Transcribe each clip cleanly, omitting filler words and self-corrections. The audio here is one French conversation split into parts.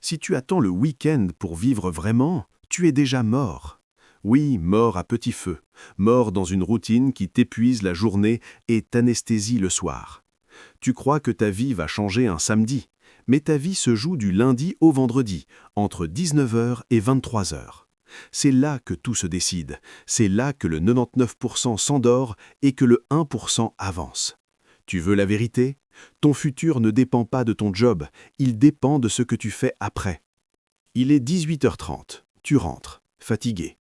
Si tu attends le week-end pour vivre vraiment, tu es déjà mort. Oui, mort à petit feu, mort dans une routine qui t'épuise la journée et t'anesthésie le soir. Tu crois que ta vie va changer un samedi, mais ta vie se joue du lundi au vendredi, entre 19h et 23h. C'est là que tout se décide, c'est là que le 99% s'endort et que le 1% avance. Tu veux la vérité? Ton futur ne dépend pas de ton job, il dépend de ce que tu fais après. Il est 18h30, tu rentres, fatigué.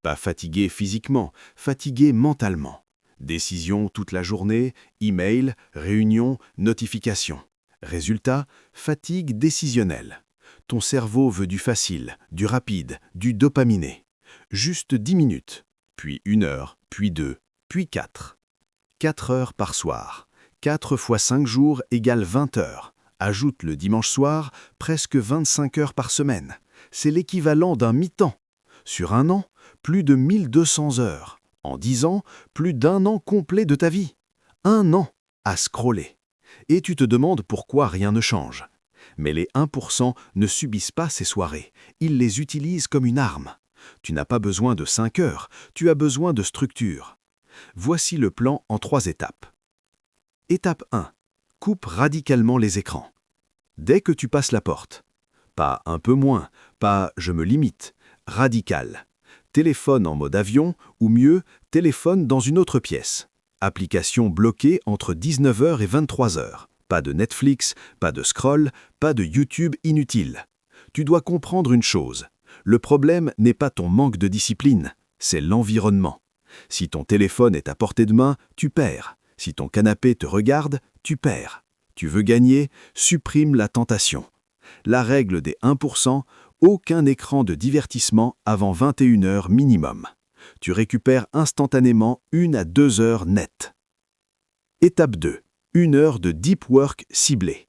Pas fatigué physiquement, fatigué mentalement. Décision toute la journée, email, réunion, notification. Résultat, fatigue décisionnelle. Ton cerveau veut du facile, du rapide, du dopaminé. Juste 10 minutes, puis 1 heure, puis 2, puis 4. 4 heures par soir. 4 fois 5 jours égale 20 heures. Ajoute le dimanche soir, presque 25 heures par semaine. C'est l'équivalent d'un mi-temps. Sur un an, plus de 1200 heures. En 10 ans, plus d'1 an complet de ta vie. 1 an à scroller. Et tu te demandes pourquoi rien ne change. Mais les 1% ne subissent pas ces soirées. Ils les utilisent comme une arme. Tu n'as pas besoin de 5 heures, tu as besoin de structure. Voici le plan en 3 étapes. Étape 1. Coupe radicalement les écrans. Dès que tu passes la porte. Pas un peu moins, pas je me limite. Radical. Téléphone en mode avion, ou mieux, téléphone dans une autre pièce. Application bloquée entre 19h et 23h. Pas de Netflix, pas de scroll, pas de YouTube inutile. Tu dois comprendre une chose. Le problème n'est pas ton manque de discipline, c'est l'environnement. Si ton téléphone est à portée de main, tu perds. Si ton canapé te regarde, tu perds. Tu veux gagner, supprime la tentation. La règle des 1%, aucun écran de divertissement avant 21h minimum. Tu récupères instantanément 1 à 2 heures nettes. Étape 2. 1 heure de deep work ciblé.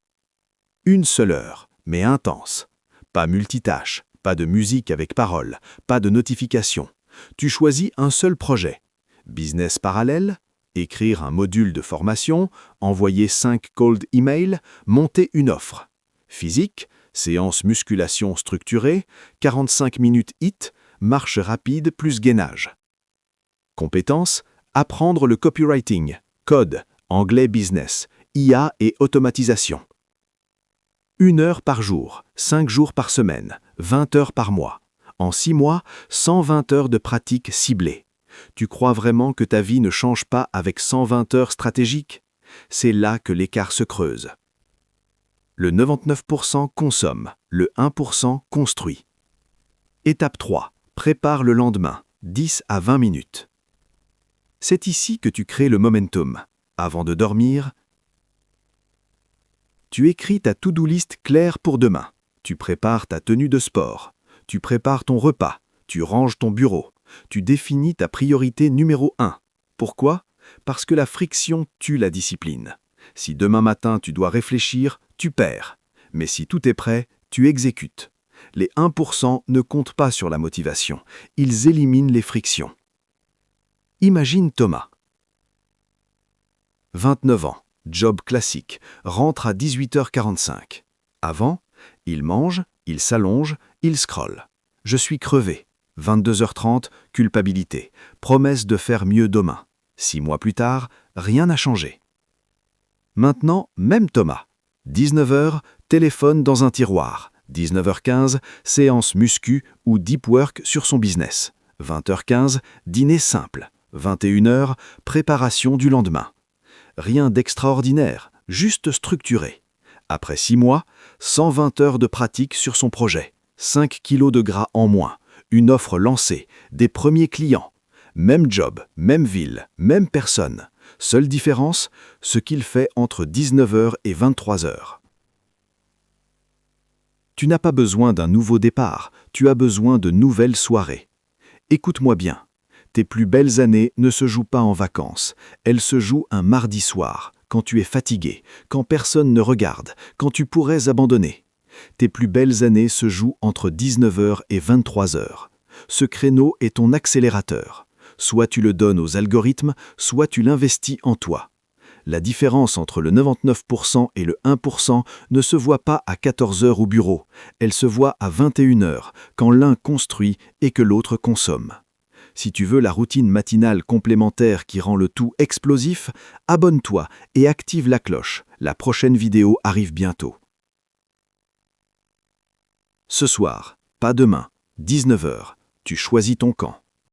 Une seule heure, mais intense. Pas multitâche, pas de musique avec paroles, pas de notification. Tu choisis un seul projet. Business parallèle, écrire un module de formation, envoyer 5 cold emails, monter une offre. Physique, séance musculation structurée, 45 minutes HIIT, marche rapide plus gainage. Compétences, apprendre le copywriting, code, anglais business, IA et automatisation. 1 heure par jour, 5 jours par semaine, 20 heures par mois. En 6 mois, 120 heures de pratique ciblée. Tu crois vraiment que ta vie ne change pas avec 120 heures stratégiques? C'est là que l'écart se creuse. Le 99% consomme, le 1% construit. Étape 3. Prépare le lendemain, 10 à 20 minutes. C'est ici que tu crées le momentum. Avant de dormir, tu écris ta to-do list claire pour demain. Tu prépares ta tenue de sport. Tu prépares ton repas. Tu ranges ton bureau. Tu définis ta priorité numéro 1. Pourquoi? Parce que la friction tue la discipline. Si demain matin tu dois réfléchir, tu perds. Mais si tout est prêt, tu exécutes. Les 1% ne comptent pas sur la motivation. Ils éliminent les frictions. Imagine Thomas. 29 ans, job classique, rentre à 18h45. Avant, il mange, il s'allonge, il scrolle. Je suis crevé. 22h30, culpabilité. Promesse de faire mieux demain. 6 mois plus tard, rien n'a changé. Maintenant, même Thomas. 19h, téléphone dans un tiroir. 19h15, séance muscu ou deep work sur son business. 20h15, dîner simple. 21h, préparation du lendemain. Rien d'extraordinaire, juste structuré. Après 6 mois, 120 heures de pratique sur son projet. 5 kilos de gras en moins. Une offre lancée, des premiers clients. Même job, même ville, même personne. Seule différence, ce qu'il fait entre 19h et 23h. Tu n'as pas besoin d'un nouveau départ, tu as besoin de nouvelles soirées. Écoute-moi bien, tes plus belles années ne se jouent pas en vacances, elles se jouent un mardi soir, quand tu es fatigué, quand personne ne regarde, quand tu pourrais abandonner. Tes plus belles années se jouent entre 19h et 23h. Ce créneau est ton accélérateur. Soit tu le donnes aux algorithmes, soit tu l'investis en toi. La différence entre le 99% et le 1% ne se voit pas à 14 heures au bureau, elle se voit à 21 heures, quand l'un construit et que l'autre consomme. Si tu veux la routine matinale complémentaire qui rend le tout explosif, abonne-toi et active la cloche. La prochaine vidéo arrive bientôt. Ce soir, pas demain, 19 heures, tu choisis ton camp.